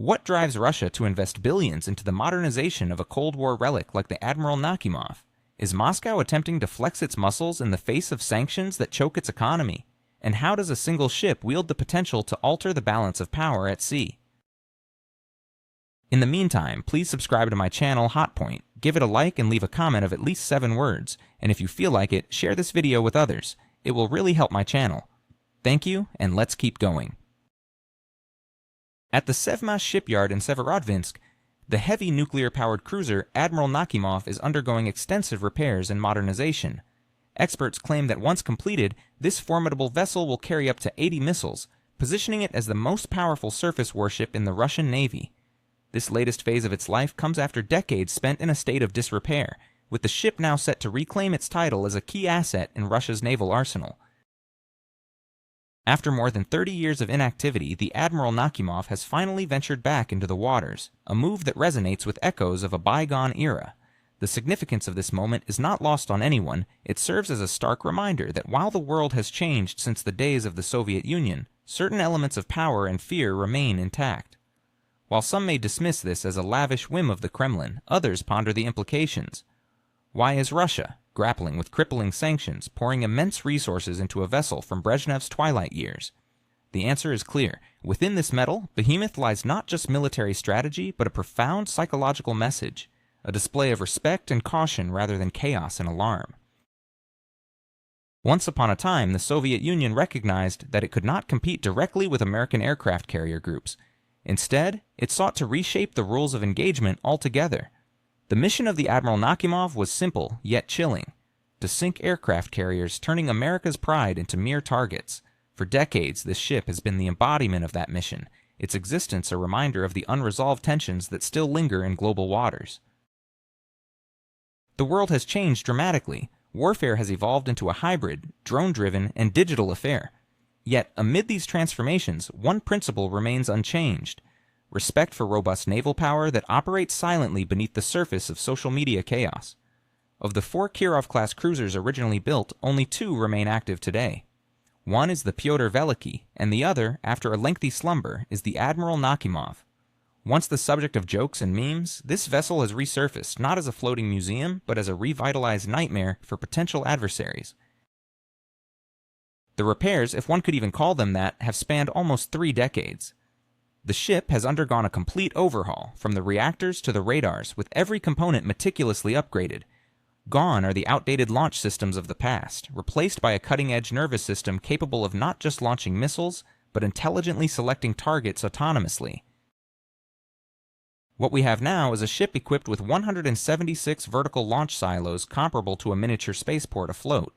What drives Russia to invest billions into the modernization of a Cold War relic like the Admiral Nakhimov? Is Moscow attempting to flex its muscles in the face of sanctions that choke its economy? And how does a single ship wield the potential to alter the balance of power at sea? In the meantime, please subscribe to my channel HotPoint, give it a like and leave a comment of at least 7 words, and if you feel like it, share this video with others. It will really help my channel. Thank you, and let's keep going. At the Sevmas shipyard in Severodvinsk, the heavy nuclear-powered cruiser Admiral Nakhimov is undergoing extensive repairs and modernization. Experts claim that once completed, this formidable vessel will carry up to 80 missiles, positioning it as the most powerful surface warship in the Russian Navy. This latest phase of its life comes after decades spent in a state of disrepair, with the ship now set to reclaim its title as a key asset in Russia's naval arsenal. After more than 30 years of inactivity, the Admiral Nakhimov has finally ventured back into the waters, a move that resonates with echoes of a bygone era. The significance of this moment is not lost on anyone. It serves as a stark reminder that while the world has changed since the days of the Soviet Union, certain elements of power and fear remain intact. While some may dismiss this as a lavish whim of the Kremlin, others ponder the implications. Why is Russia, grappling with crippling sanctions, pouring immense resources into a vessel from Brezhnev's twilight years? The answer is clear. Within this metal, behemoth lies not just military strategy, but a profound psychological message, a display of respect and caution rather than chaos and alarm. Once upon a time, the Soviet Union recognized that it could not compete directly with American aircraft carrier groups. Instead, it sought to reshape the rules of engagement altogether. The mission of the Admiral Nakhimov was simple, yet chilling: to sink aircraft carriers, turning America's pride into mere targets. For decades, this ship has been the embodiment of that mission, its existence a reminder of the unresolved tensions that still linger in global waters. The world has changed dramatically. Warfare has evolved into a hybrid, drone-driven, and digital affair. Yet, amid these transformations, one principle remains unchanged: respect for robust naval power that operates silently beneath the surface of social media chaos. Of the 4 Kirov-class cruisers originally built, only 2 remain active today. One is the Pyotr Veliky, and the other, after a lengthy slumber, is the Admiral Nakhimov. Once the subject of jokes and memes, this vessel has resurfaced not as a floating museum, but as a revitalized nightmare for potential adversaries. The repairs, if one could even call them that, have spanned almost 3 decades. The ship has undergone a complete overhaul, from the reactors to the radars, with every component meticulously upgraded. Gone are the outdated launch systems of the past, replaced by a cutting-edge nervous system capable of not just launching missiles, but intelligently selecting targets autonomously. What we have now is a ship equipped with 176 vertical launch silos comparable to a miniature spaceport afloat.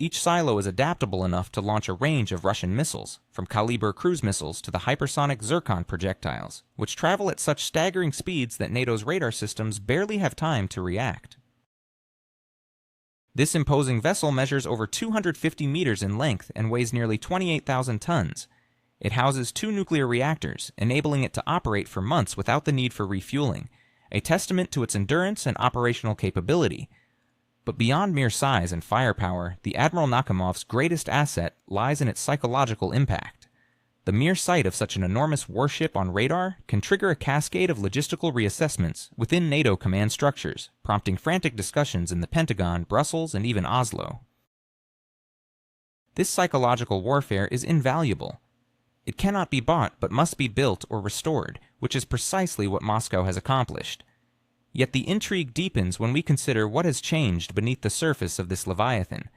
Each silo is adaptable enough to launch a range of Russian missiles, from Kaliber cruise missiles to the hypersonic Zircon projectiles, which travel at such staggering speeds that NATO's radar systems barely have time to react. This imposing vessel measures over 250 meters in length and weighs nearly 28,000 tons. It houses 2 nuclear reactors, enabling it to operate for months without the need for refueling, a testament to its endurance and operational capability. But beyond mere size and firepower, the Admiral Nakhimov's greatest asset lies in its psychological impact. The mere sight of such an enormous warship on radar can trigger a cascade of logistical reassessments within NATO command structures, prompting frantic discussions in the Pentagon, Brussels, and even Oslo. This psychological warfare is invaluable. It cannot be bought but must be built or restored, which is precisely what Moscow has accomplished. Yet the intrigue deepens when we consider what has changed beneath the surface of this Leviathan.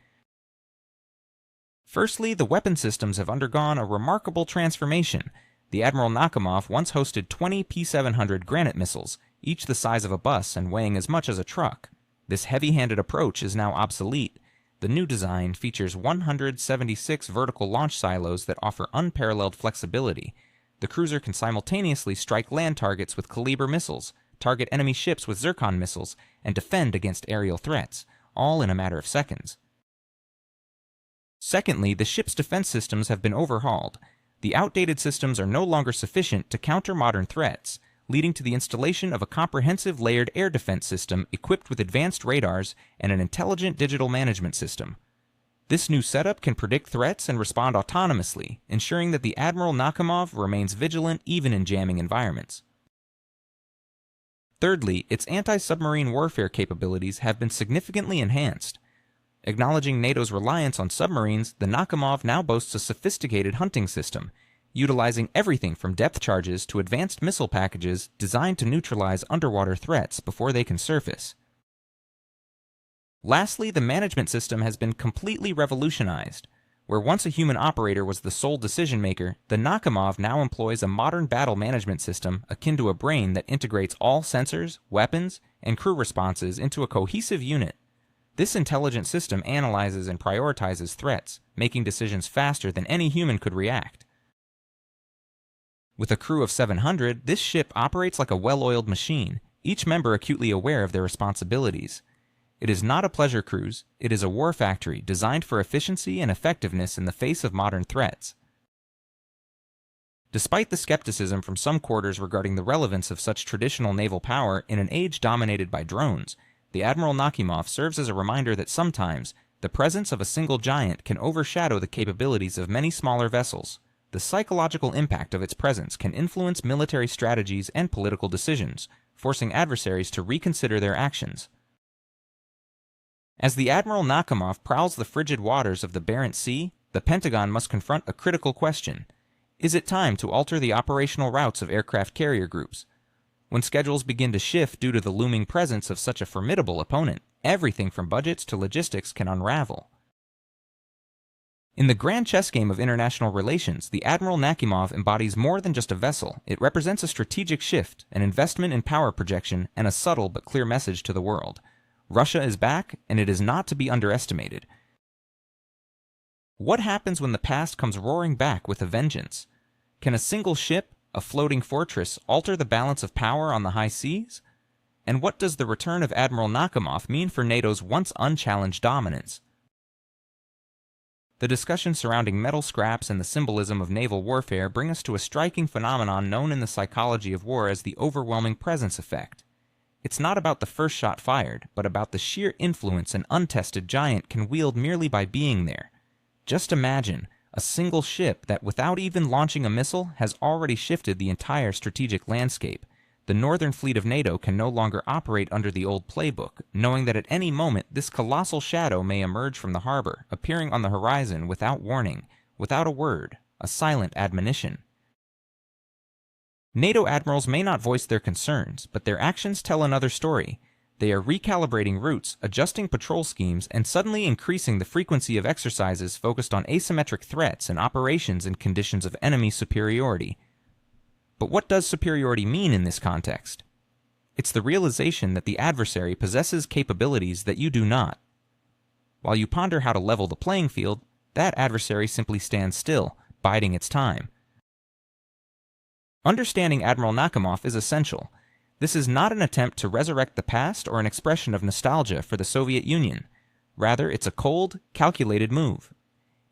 Firstly, the weapon systems have undergone a remarkable transformation. The Admiral Nakhimov once hosted 20 P-700 Granite missiles, each the size of a bus and weighing as much as a truck. This heavy-handed approach is now obsolete. The new design features 176 vertical launch silos that offer unparalleled flexibility. The cruiser can simultaneously strike land targets with Kaliber missiles, target enemy ships with Zircon missiles, and defend against aerial threats, all in a matter of seconds. Secondly, the ship's defense systems have been overhauled. The outdated systems are no longer sufficient to counter modern threats, leading to the installation of a comprehensive layered air defense system equipped with advanced radars and an intelligent digital management system. This new setup can predict threats and respond autonomously, ensuring that the Admiral Nakhimov remains vigilant even in jamming environments. Thirdly, its anti-submarine warfare capabilities have been significantly enhanced. Acknowledging NATO's reliance on submarines, the Nakhimov now boasts a sophisticated hunting system, utilizing everything from depth charges to advanced missile packages designed to neutralize underwater threats before they can surface. Lastly, the management system has been completely revolutionized. Where once a human operator was the sole decision-maker, the Nakhimov now employs a modern battle management system akin to a brain that integrates all sensors, weapons, and crew responses into a cohesive unit. This intelligent system analyzes and prioritizes threats, making decisions faster than any human could react. With a crew of 700, this ship operates like a well-oiled machine, each member acutely aware of their responsibilities. It is not a pleasure cruise, it is a war factory designed for efficiency and effectiveness in the face of modern threats. Despite the skepticism from some quarters regarding the relevance of such traditional naval power in an age dominated by drones, the Admiral Nakhimov serves as a reminder that sometimes the presence of a single giant can overshadow the capabilities of many smaller vessels. The psychological impact of its presence can influence military strategies and political decisions, forcing adversaries to reconsider their actions. As the Admiral Nakhimov prowls the frigid waters of the Barents Sea, the Pentagon must confront a critical question. Is it time to alter the operational routes of aircraft carrier groups? When schedules begin to shift due to the looming presence of such a formidable opponent, everything from budgets to logistics can unravel. In the grand chess game of international relations, the Admiral Nakhimov embodies more than just a vessel. It represents a strategic shift, an investment in power projection, and a subtle but clear message to the world. Russia is back, and it is not to be underestimated. What happens when the past comes roaring back with a vengeance? Can a single ship, a floating fortress, alter the balance of power on the high seas? And what does the return of Admiral Nakhimov mean for NATO's once unchallenged dominance? The discussion surrounding metal scraps and the symbolism of naval warfare bring us to a striking phenomenon known in the psychology of war as the overwhelming presence effect. It's not about the first shot fired, but about the sheer influence an untested giant can wield merely by being there. Just imagine a single ship that, without even launching a missile, has already shifted the entire strategic landscape. The Northern Fleet of NATO can no longer operate under the old playbook, knowing that at any moment this colossal shadow may emerge from the harbor, appearing on the horizon without warning, without a word, a silent admonition. NATO admirals may not voice their concerns, but their actions tell another story. They are recalibrating routes, adjusting patrol schemes, and suddenly increasing the frequency of exercises focused on asymmetric threats and operations in conditions of enemy superiority. But what does superiority mean in this context? It's the realization that the adversary possesses capabilities that you do not. While you ponder how to level the playing field, that adversary simply stands still, biding its time. Understanding Admiral Nakhimov is essential. This is not an attempt to resurrect the past or an expression of nostalgia for the Soviet Union. Rather, it's a cold, calculated move.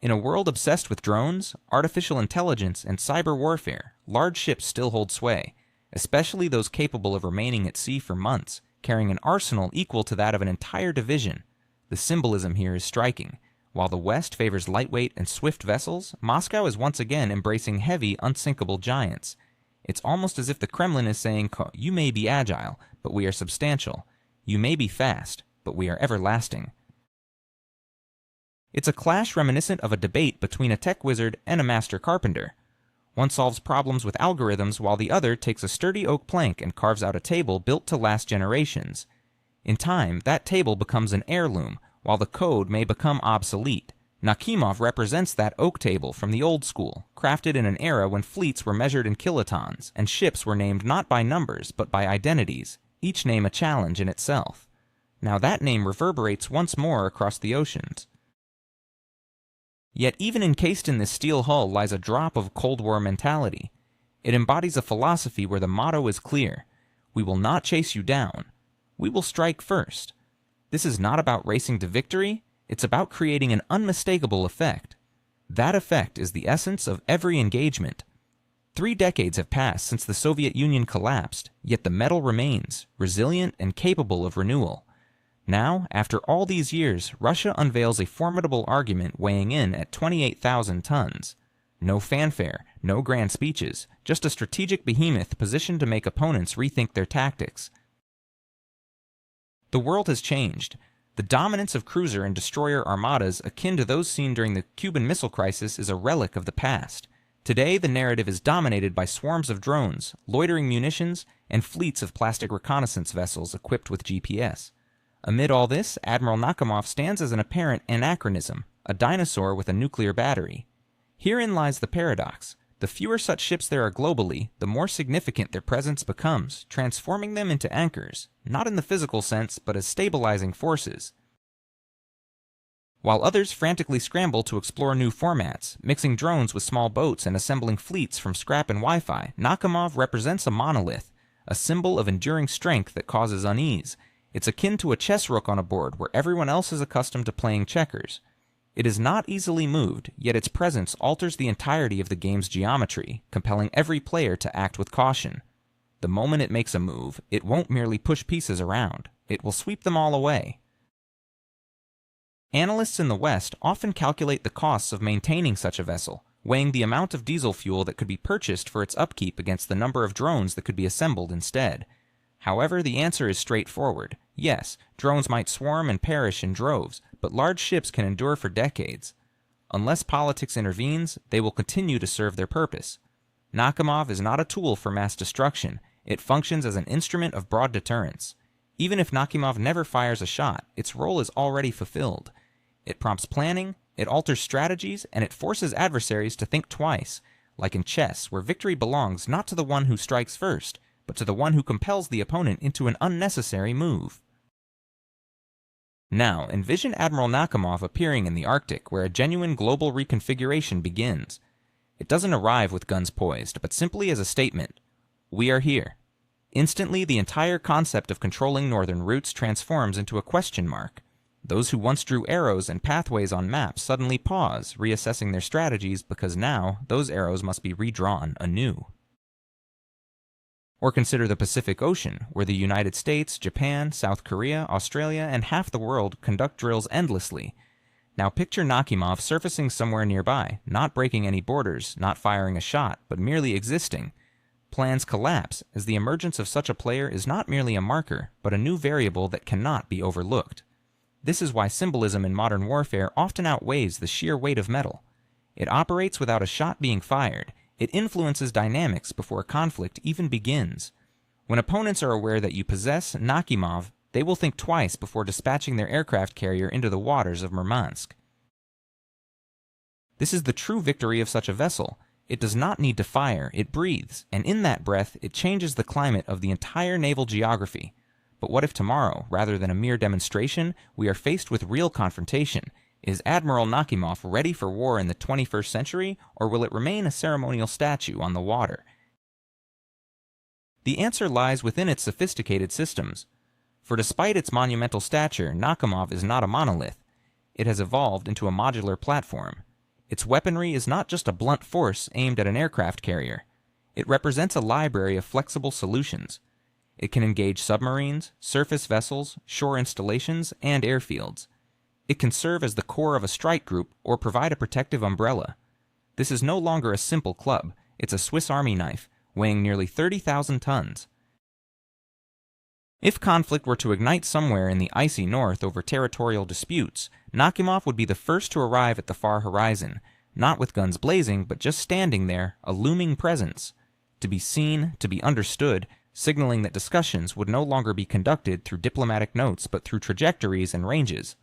In a world obsessed with drones, artificial intelligence, and cyber warfare, large ships still hold sway, especially those capable of remaining at sea for months, carrying an arsenal equal to that of an entire division. The symbolism here is striking. While the West favors lightweight and swift vessels, Moscow is once again embracing heavy, unsinkable giants. It's almost as if the Kremlin is saying, you may be agile, but we are substantial. You may be fast, but we are everlasting. It's a clash reminiscent of a debate between a tech wizard and a master carpenter. One solves problems with algorithms while the other takes a sturdy oak plank and carves out a table built to last generations. In time, that table becomes an heirloom, while the code may become obsolete. Nakhimov represents that oak table from the old school, crafted in an era when fleets were measured in kilotons, and ships were named not by numbers but by identities, each name a challenge in itself. Now that name reverberates once more across the oceans. Yet even encased in this steel hull lies a drop of Cold War mentality. It embodies a philosophy where the motto is clear: we will not chase you down. We will strike first. This is not about racing to victory. It's about creating an unmistakable effect. That effect is the essence of every engagement. 3 decades have passed since the Soviet Union collapsed, yet the metal remains, resilient and capable of renewal. Now, after all these years, Russia unveils a formidable argument weighing in at 28,000 tons. No fanfare, no grand speeches, just a strategic behemoth positioned to make opponents rethink their tactics. The world has changed. The dominance of cruiser and destroyer armadas akin to those seen during the Cuban Missile Crisis is a relic of the past. Today, the narrative is dominated by swarms of drones, loitering munitions, and fleets of plastic reconnaissance vessels equipped with GPS. Amid all this, Admiral Nakhimov stands as an apparent anachronism, a dinosaur with a nuclear battery. Herein lies the paradox. The fewer such ships there are globally, the more significant their presence becomes, transforming them into anchors, not in the physical sense, but as stabilizing forces. While others frantically scramble to explore new formats, mixing drones with small boats and assembling fleets from scrap and Wi-Fi, Nakhimov represents a monolith, a symbol of enduring strength that causes unease. It's akin to a chess rook on a board where everyone else is accustomed to playing checkers. It is not easily moved, yet its presence alters the entirety of the game's geometry, compelling every player to act with caution. The moment it makes a move, it won't merely push pieces around, it will sweep them all away. Analysts in the West often calculate the costs of maintaining such a vessel, weighing the amount of diesel fuel that could be purchased for its upkeep against the number of drones that could be assembled instead. However, the answer is straightforward. Yes, drones might swarm and perish in droves, but large ships can endure for decades. Unless politics intervenes, they will continue to serve their purpose. Nakhimov is not a tool for mass destruction. It functions as an instrument of broad deterrence. Even if Nakhimov never fires a shot, its role is already fulfilled. It prompts planning, it alters strategies, and it forces adversaries to think twice, like in chess, where victory belongs not to the one who strikes first, but to the one who compels the opponent into an unnecessary move. Now, envision Admiral Nakhimov appearing in the Arctic, where a genuine global reconfiguration begins. It doesn't arrive with guns poised, but simply as a statement. We are here. Instantly, the entire concept of controlling northern routes transforms into a question mark. Those who once drew arrows and pathways on maps suddenly pause, reassessing their strategies because now those arrows must be redrawn anew. Or consider the Pacific Ocean, where the United States, Japan, South Korea, Australia, and half the world conduct drills endlessly. Now picture Nakhimov surfacing somewhere nearby, not breaking any borders, not firing a shot, but merely existing. Plans collapse, as the emergence of such a player is not merely a marker, but a new variable that cannot be overlooked. This is why symbolism in modern warfare often outweighs the sheer weight of metal. It operates without a shot being fired. It influences dynamics before conflict even begins. When opponents are aware that you possess Nakhimov, they will think twice before dispatching their aircraft carrier into the waters of Murmansk. This is the true victory of such a vessel. It does not need to fire, it breathes, and in that breath it changes the climate of the entire naval geography. But what if tomorrow, rather than a mere demonstration, we are faced with real confrontation? Is Admiral Nakhimov ready for war in the 21st century, or will it remain a ceremonial statue on the water? The answer lies within its sophisticated systems. For despite its monumental stature, Nakhimov is not a monolith. It has evolved into a modular platform. Its weaponry is not just a blunt force aimed at an aircraft carrier. It represents a library of flexible solutions. It can engage submarines, surface vessels, shore installations, and airfields. It can serve as the core of a strike group or provide a protective umbrella. This is no longer a simple club, it's a Swiss Army knife, weighing nearly 30,000 tons. If conflict were to ignite somewhere in the icy north over territorial disputes, Nakhimov would be the first to arrive at the far horizon, not with guns blazing, but just standing there, a looming presence. To be seen, to be understood, signaling that discussions would no longer be conducted through diplomatic notes but through trajectories and ranges.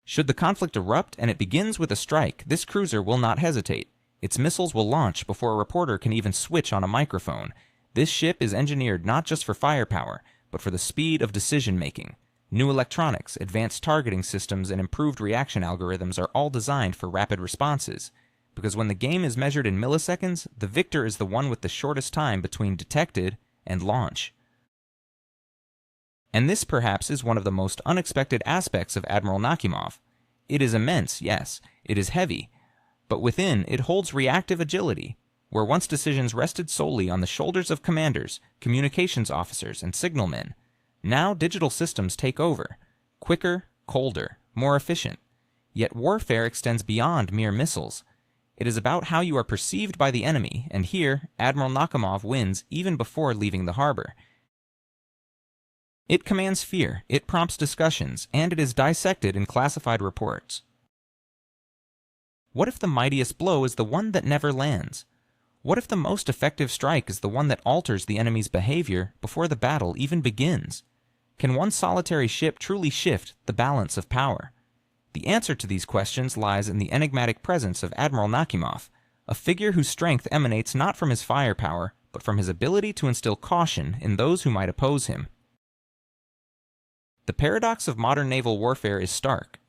Should the conflict erupt and it begins with a strike, this cruiser will not hesitate. Its missiles will launch before a reporter can even switch on a microphone. This ship is engineered not just for firepower, but for the speed of decision-making. New electronics, advanced targeting systems, and improved reaction algorithms are all designed for rapid responses. Because when the game is measured in milliseconds, the victor is the one with the shortest time between detected and launch. And this perhaps is one of the most unexpected aspects of Admiral Nakhimov. It is immense, yes, it is heavy, but within it holds reactive agility. Where once decisions rested solely on the shoulders of commanders, communications officers, and signalmen, Now digital systems take over, quicker, colder, more efficient. Yet warfare extends beyond mere missiles. It is about how you are perceived by the enemy, and here, Admiral Nakhimov wins even before leaving the harbor. It commands fear, it prompts discussions, and it is dissected in classified reports. What if the mightiest blow is the one that never lands? What if the most effective strike is the one that alters the enemy's behavior before the battle even begins? Can one solitary ship truly shift the balance of power? The answer to these questions lies in the enigmatic presence of Admiral Nakhimov, a figure whose strength emanates not from his firepower, but from his ability to instill caution in those who might oppose him. The paradox of modern naval warfare is stark.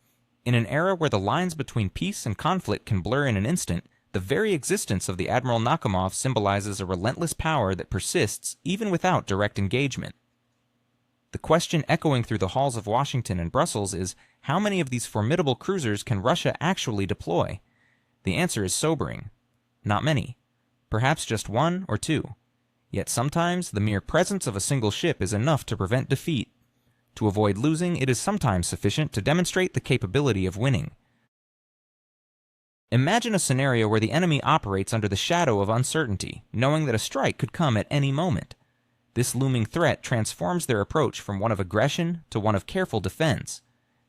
In an era where the lines between peace and conflict can blur in an instant, the very existence of the Admiral Nakhimov symbolizes a relentless power that persists even without direct engagement. The question echoing through the halls of Washington and Brussels is, how many of these formidable cruisers can Russia actually deploy? The answer is sobering. Not many. Perhaps just one or two. Yet sometimes the mere presence of a single ship is enough to prevent defeat. To avoid losing, it is sometimes sufficient to demonstrate the capability of winning. Imagine a scenario where the enemy operates under the shadow of uncertainty, knowing that a strike could come at any moment. This looming threat transforms their approach from one of aggression to one of careful defense.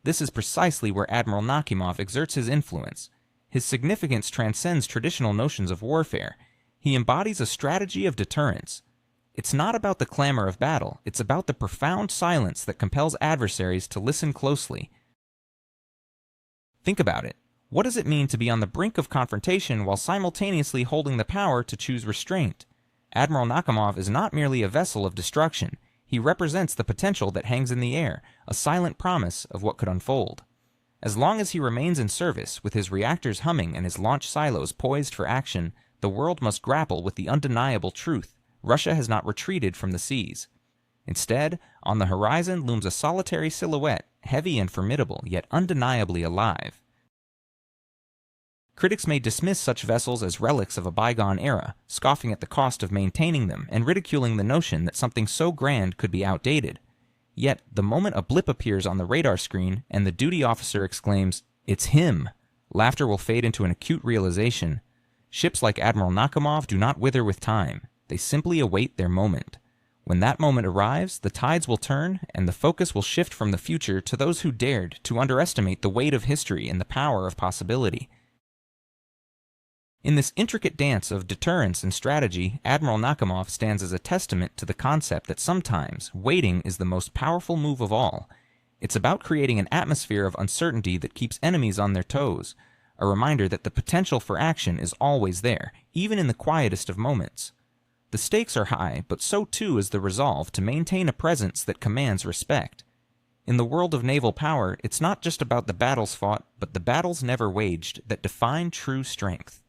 This is precisely where Admiral Nakhimov exerts his influence. His significance transcends traditional notions of warfare. He embodies a strategy of deterrence. It's not about the clamor of battle, it's about the profound silence that compels adversaries to listen closely. Think about it. What does it mean to be on the brink of confrontation while simultaneously holding the power to choose restraint? Admiral Nakhimov is not merely a vessel of destruction. He represents the potential that hangs in the air, a silent promise of what could unfold. As long as he remains in service, with his reactors humming and his launch silos poised for action, the world must grapple with the undeniable truth. Russia has not retreated from the seas. Instead, on the horizon looms a solitary silhouette, heavy and formidable, yet undeniably alive. Critics may dismiss such vessels as relics of a bygone era, scoffing at the cost of maintaining them and ridiculing the notion that something so grand could be outdated. Yet, the moment a blip appears on the radar screen and the duty officer exclaims, "It's him!" laughter will fade into an acute realization. Ships like Admiral Nakhimov do not wither with time. They simply await their moment. When that moment arrives, the tides will turn and the focus will shift from the future to those who dared to underestimate the weight of history and the power of possibility. In this intricate dance of deterrence and strategy, Admiral Nakhimov stands as a testament to the concept that sometimes waiting is the most powerful move of all. It's about creating an atmosphere of uncertainty that keeps enemies on their toes, a reminder that the potential for action is always there, even in the quietest of moments. The stakes are high, but so too is the resolve to maintain a presence that commands respect. In the world of naval power, it's not just about the battles fought, but the battles never waged that define true strength.